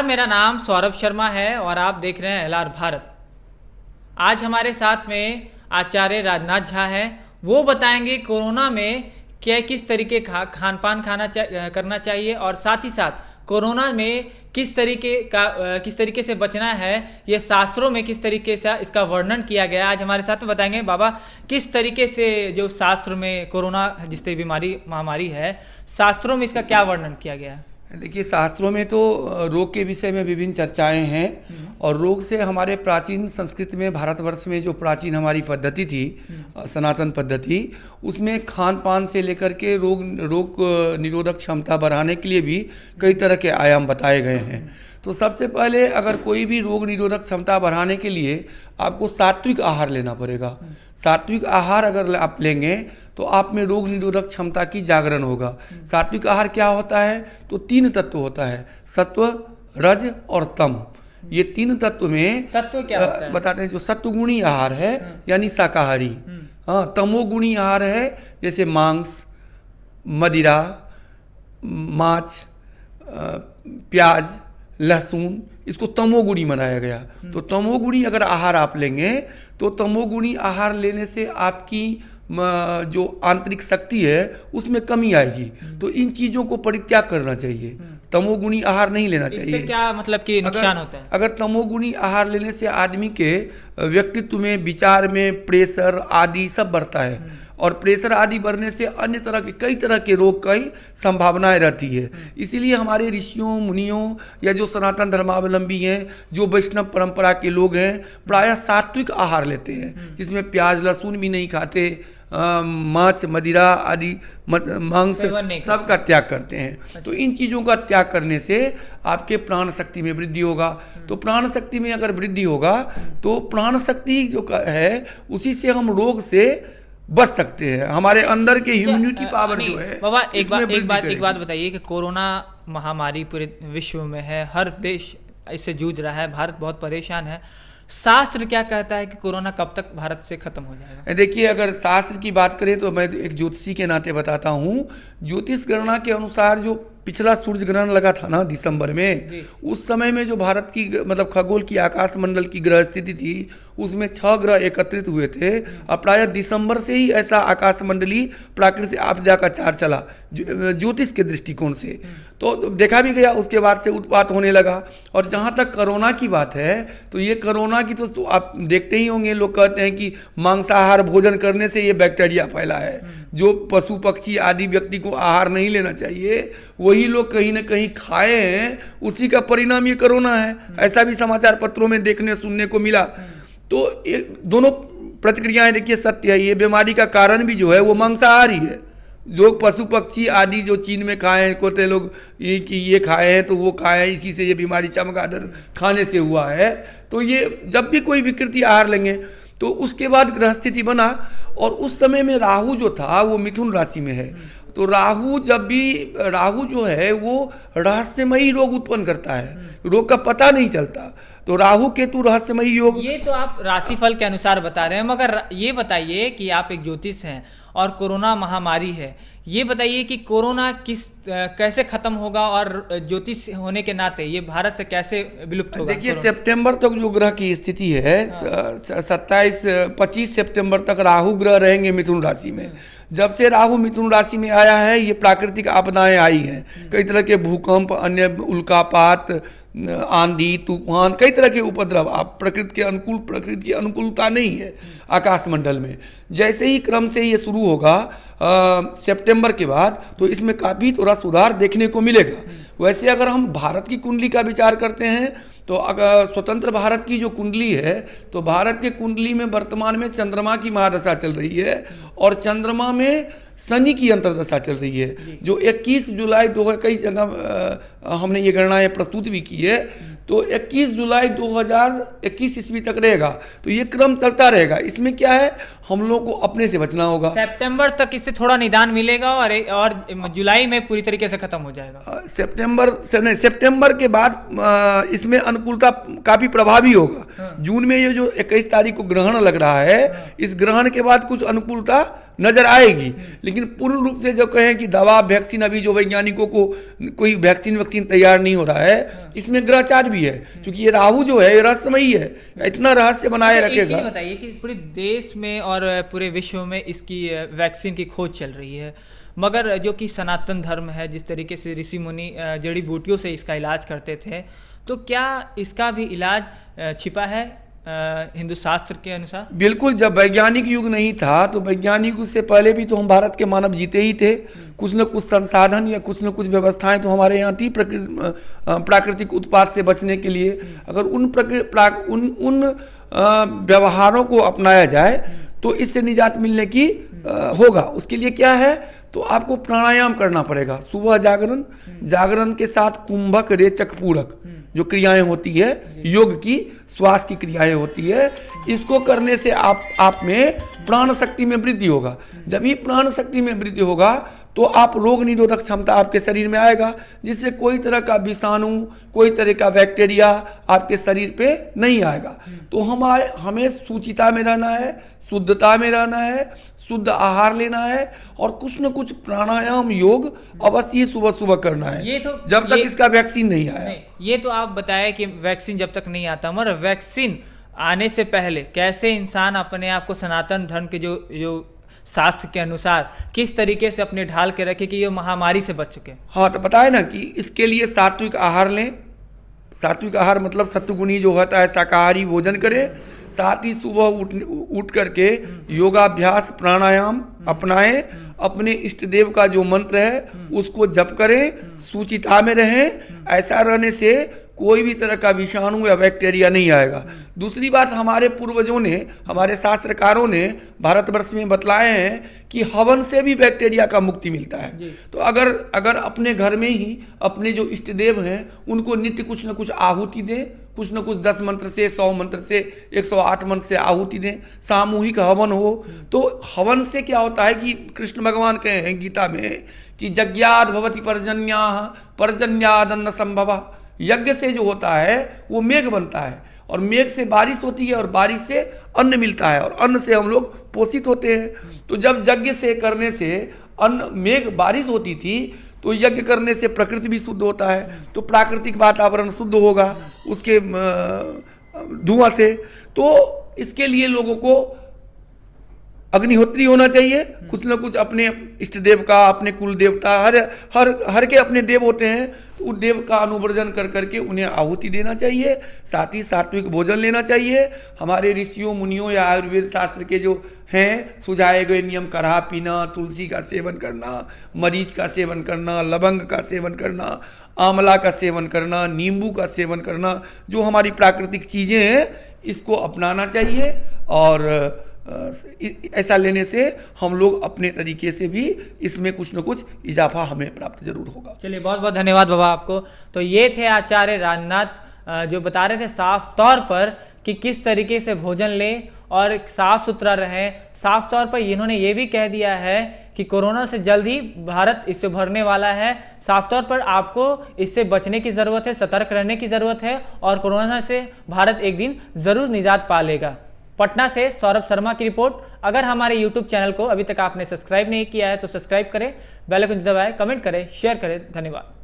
मेरा नाम सौरभ शर्मा है और आप देख रहे हैं एलआर भारत। आज हमारे साथ में आचार्य राजनाथ झा हैं। वो बताएंगे कोरोना में क्या किस तरीके का खान पान करना चाहिए और साथ ही साथ कोरोना में किस तरीके से बचना है, ये शास्त्रों में किस तरीके से इसका वर्णन किया गया है। आज हमारे साथ में बताएंगे बाबा किस तरीके से जो शास्त्र में कोरोना जिस बीमारी महामारी है, शास्त्रों में इसका क्या वर्णन किया गया है। देखिए, शास्त्रों में तो रोग के विषय में विभिन्न चर्चाएं हैं और रोग से हमारे प्राचीन संस्कृति में भारतवर्ष में जो प्राचीन हमारी पद्धति थी, सनातन पद्धति, उसमें खान पान से लेकर के रोग निरोधक क्षमता बढ़ाने के लिए भी कई तरह के आयाम बताए गए हैं। तो सबसे पहले अगर कोई भी रोग निरोधक क्षमता बढ़ाने के लिए आपको सात्विक आहार लेना पड़ेगा। सात्विक आहार अगर आप लेंगे तो आप में रोग निरोधक क्षमता की जागरण होगा। सात्विक आहार क्या होता है? तो 3 तत्व होता है, सत्व, रज और तम। ये 3 तत्व में सत्व क्या होता है? बताते हैं। जो सत्वगुणी आहार है यानी शाकाहारी, हाँ, तमोगुणी आहार है जैसे मांस, मदिरा, माछ, प्याज, लहसुन, इसको तमोगुणी बनाया गया। तो तमोगुणी अगर आहार आप लेंगे तो तमोगुणी आहार लेने से आपकी जो आंतरिक शक्ति है उसमें कमी आएगी। तो इन चीज़ों को परित्याग करना चाहिए, तमोगुणी आहार नहीं लेना चाहिए। इससे क्या मतलब कि नुकसान होता है? अगर तमोगुणी आहार लेने से आदमी के व्यक्तित्व में, विचार में प्रेशर आदि सब बढ़ता है और प्रेशर आदि बढ़ने से अन्य तरह के कई तरह के रोग की संभावनाएं रहती है। इसीलिए हमारे ऋषियों मुनियों या जो सनातन धर्मावलंबी हैं, जो वैष्णव परंपरा के लोग हैं, प्रायः सात्विक आहार लेते हैं जिसमें प्याज लहसुन भी नहीं खाते, मांस मदिरा आदि मांस सब का त्याग करते हैं। तो इन चीज़ों का त्याग करने से आपके प्राण शक्ति में वृद्धि होगा। तो प्राण शक्ति में अगर वृद्धि होगा तो प्राण शक्ति जो है उसी से हम रोग से बच सकते हैं। हमारे अंदर के इम्यूनिटी पावर जो है। बाबा एक बात बताइए कि कोरोना महामारी पूरे विश्व में है, हर देश इससे जूझ रहा है, भारत बहुत परेशान है। शास्त्र क्या कहता है कि कोरोना कब तक भारत से खत्म हो जाएगा? देखिए, अगर शास्त्र की बात करें तो मैं एक ज्योतिषी के नाते बताता हूँ। ज्योतिष गणना के अनुसार जो पिछला सूर्य ग्रहण लगा था ना दिसंबर में, उस समय में जो भारत की मतलब खगोल की आकाश मंडल की ग्रह स्थिति थी उसमें 6 ग्रह एकत्रित हुए थे और प्रायः दिसंबर से ही ऐसा आकाश मंडली प्राकृतिक आपदा का चार चला ज्योतिष के दृष्टिकोण से। तो देखा भी गया, उसके बाद से उत्पात होने लगा। और जहाँ तक कोरोना की बात है तो ये कोरोना की तो आप देखते ही होंगे, लोग कहते हैं कि मांसाहार भोजन करने से ये बैक्टीरिया फैला है। जो पशु पक्षी आदि व्यक्ति को आहार नहीं लेना चाहिए वही लोग कहीं ना कहीं खाए हैं, उसी का परिणाम ये कोरोना है। ऐसा भी समाचार पत्रों में देखने सुनने को मिला। तो ये दोनों प्रतिक्रियाएं देखिए सत्य है। ये बीमारी का कारण भी जो है वो मांसाहार ही है। लोग पशु पक्षी आदि जो चीन में खाए हैं, कोते लोग ये खाए हैं तो वो खाए हैं, इसी से ये बीमारी चमगादड़ खाने से हुआ है। तो ये जब भी कोई विकृति आहार लेंगे तो उसके बाद ग्रह स्थिति बना और उस समय में राहु जो था वो मिथुन राशि में है। तो राहु जो है वो रहस्यमयी रोग उत्पन्न करता है, रोग का पता नहीं चलता। तो राहु केतु रहस्यमयी योग। ये तो आप राशिफल के अनुसार बता रहे हैं, मगर ये बताइए कि आप एक ज्योतिष हैं और कोरोना महामारी है, ये बताइए कि कोरोना कैसे खत्म होगा और ज्योतिष होने के नाते ये भारत से कैसे विलुप्त होगा? देखिए, सितंबर तक जो ग्रह की स्थिति है, 25 सितंबर तक राहु ग्रह रहेंगे मिथुन राशि में। जब से राहु मिथुन राशि में आया है ये प्राकृतिक आपदाएं आई हैं, कई तरह के भूकंप, अन्य उल्कापात, आंधी तूफान, कई तरह के उपद्रव। आप प्रकृति की अनुकूलता नहीं है आकाशमंडल में। जैसे ही क्रम से ये शुरू होगा सितंबर के बाद तो इसमें काफ़ी थोड़ा सुधार देखने को मिलेगा। वैसे अगर हम भारत की कुंडली का विचार करते हैं तो अगर स्वतंत्र भारत की जो कुंडली है तो भारत के कुंडली में वर्तमान में चंद्रमा की महादशा चल रही है और चंद्रमा में शनि की अंतर्दशा चल रही है, जो 21 जुलाई कई जगह हमने ये गणनाएं प्रस्तुत भी की है। तो 21 जुलाई 2021 ईस्वी तक रहेगा। तो ये क्रम चलता रहेगा। इसमें क्या है, हम लोग को अपने से बचना होगा। सितंबर तक इससे थोड़ा निदान मिलेगा और जुलाई में पूरी तरीके से खत्म हो जाएगा। सितंबर के बाद इसमें अनुकूलता काफी प्रभावी होगा। जून में ये जो 21 तारीख को ग्रहण लग रहा है, इस ग्रहण के बाद कुछ अनुकूलता नजर आएगी। लेकिन पूर्ण रूप से जो कहें कि दवा वैक्सीन, अभी जो वैज्ञानिकों को कोई वैक्सीन तैयार नहीं हो रहा है, इसमें ग्रहचार भी है, क्योंकि ये राहु जो है ये रहस्यमयी है, इतना रहस्य बनाए रखेगा। बताइए कि पूरे देश में और पूरे विश्व में इसकी वैक्सीन की खोज चल रही है, मगर जो कि सनातन धर्म है, जिस तरीके से ऋषि मुनि जड़ी बूटियों से इसका इलाज करते थे, तो क्या इसका भी इलाज छिपा है हिंदू शास्त्र के अनुसार? बिल्कुल। जब वैज्ञानिक युग नहीं था तो वैज्ञानिक से पहले भी तो हम भारत के मानव जीते ही थे। कुछ न कुछ संसाधन या कुछ न कुछ व्यवस्थाएं तो हमारे यहाँ थी प्राकृतिक उत्पाद से बचने के लिए। अगर उन व्यवहारों को अपनाया जाए तो इससे निजात मिलने की होगा। उसके लिए क्या है, तो आपको प्राणायाम करना पड़ेगा। सुबह जागरण के साथ कुंभक रेचक पूरक जो क्रियाएं होती है, योग की, श्वास की क्रियाएं होती है, इसको करने से आप में प्राण शक्ति में वृद्धि होगा। जब ही प्राण शक्ति में वृद्धि होगा तो आप रोग निरोधक क्षमता आपके शरीर में आएगा, जिससे कोई तरह का विषाणु, कोई तरह का बैक्टीरिया आपके शरीर पे नहीं आएगा। तो हमें शुचिता में रहना है, शुद्धता में रहना है, शुद्ध आहार लेना है और कुछ न कुछ प्राणायाम योग अवश्य सुबह सुबह करना है, ये तो जब तक इसका वैक्सीन नहीं आया। ये तो आप बताया कि वैक्सीन जब तक नहीं आता, मगर वैक्सीन आने से पहले कैसे इंसान अपने आप को सनातन धर्म के जो शास्त्र के अनुसार किस तरीके से अपने ढाल के रखे कि ये महामारी से बच सके? हाँ, तो बताए ना कि इसके लिए सात्विक आहार लें। सात्विक आहार मतलब सत्वगुणी जो होता है, शाकाहारी भोजन करें। साथ ही सुबह उठ करके योगाभ्यास, प्राणायाम अपनाएं। अपने इष्ट देव का जो मंत्र है उसको जप करें, शुचिता में रहें। ऐसा रहने से कोई भी तरह का विषाणु या बैक्टीरिया नहीं आएगा। दूसरी बात, हमारे पूर्वजों ने, हमारे शास्त्रकारों ने भारतवर्ष में बतलाए हैं कि हवन से भी बैक्टीरिया का मुक्ति मिलता है। तो अगर अपने घर में ही अपने जो इष्ट देव हैं उनको नित्य कुछ न कुछ आहुति दें, कुछ न कुछ 10 मंत्र से, 100 मंत्र से, 108 मंत्र से आहुति दें, सामूहिक हवन हो। तो हवन से क्या होता है कि कृष्ण भगवान कहे हैं गीता में कि यज्ञाद भवति पर्जन्याः पर्जन्यादन्न संभवः। यज्ञ से जो होता है वो मेघ बनता है और मेघ से बारिश होती है और बारिश से अन्न मिलता है और अन्न से हम लोग पोषित होते हैं। तो जब यज्ञ से करने से अन्न, मेघ, बारिश होती थी तो यज्ञ करने से प्रकृति भी शुद्ध होता है, तो प्राकृतिक वातावरण शुद्ध होगा उसके धुआं से। तो इसके लिए लोगों को अग्निहोत्री होना चाहिए, कुछ न कुछ अपने इष्ट देव का, अपने कुल देवता, हर के अपने देव होते हैं, तो उस देव का अनुवर्जन कर करके उन्हें आहुति देना चाहिए। साथ ही सात्विक भोजन लेना चाहिए। हमारे ऋषियों मुनियों या आयुर्वेद शास्त्र के जो हैं सुझाए गए नियम, काढ़ा पीना, तुलसी का सेवन करना, मरीच का सेवन करना, लवंग का सेवन करना, आंवला का सेवन करना, नींबू का सेवन करना, जो हमारी प्राकृतिक चीज़ें हैं इसको अपनाना चाहिए। और ऐसा लेने से हम लोग अपने तरीके से भी इसमें कुछ न कुछ इजाफा हमें प्राप्त जरूर होगा। चलिए, बहुत बहुत धन्यवाद बाबा आपको। तो ये थे आचार्य राजनाथ जो बता रहे थे साफ तौर पर कि किस तरीके से भोजन लें और साफ सुथरा रहें। साफ तौर पर इन्होंने ये भी कह दिया है कि कोरोना से जल्द ही भारत इससे भरने वाला है। साफ तौर पर आपको इससे बचने की ज़रूरत है, सतर्क रहने की ज़रूरत है और कोरोना से भारत एक दिन ज़रूर निजात पा लेगा। पटना से सौरभ शर्मा की रिपोर्ट। अगर हमारे YouTube चैनल को अभी तक आपने सब्सक्राइब नहीं किया है तो सब्सक्राइब करें, बेल आइकन दबाएं, कमेंट करें, शेयर करें। धन्यवाद।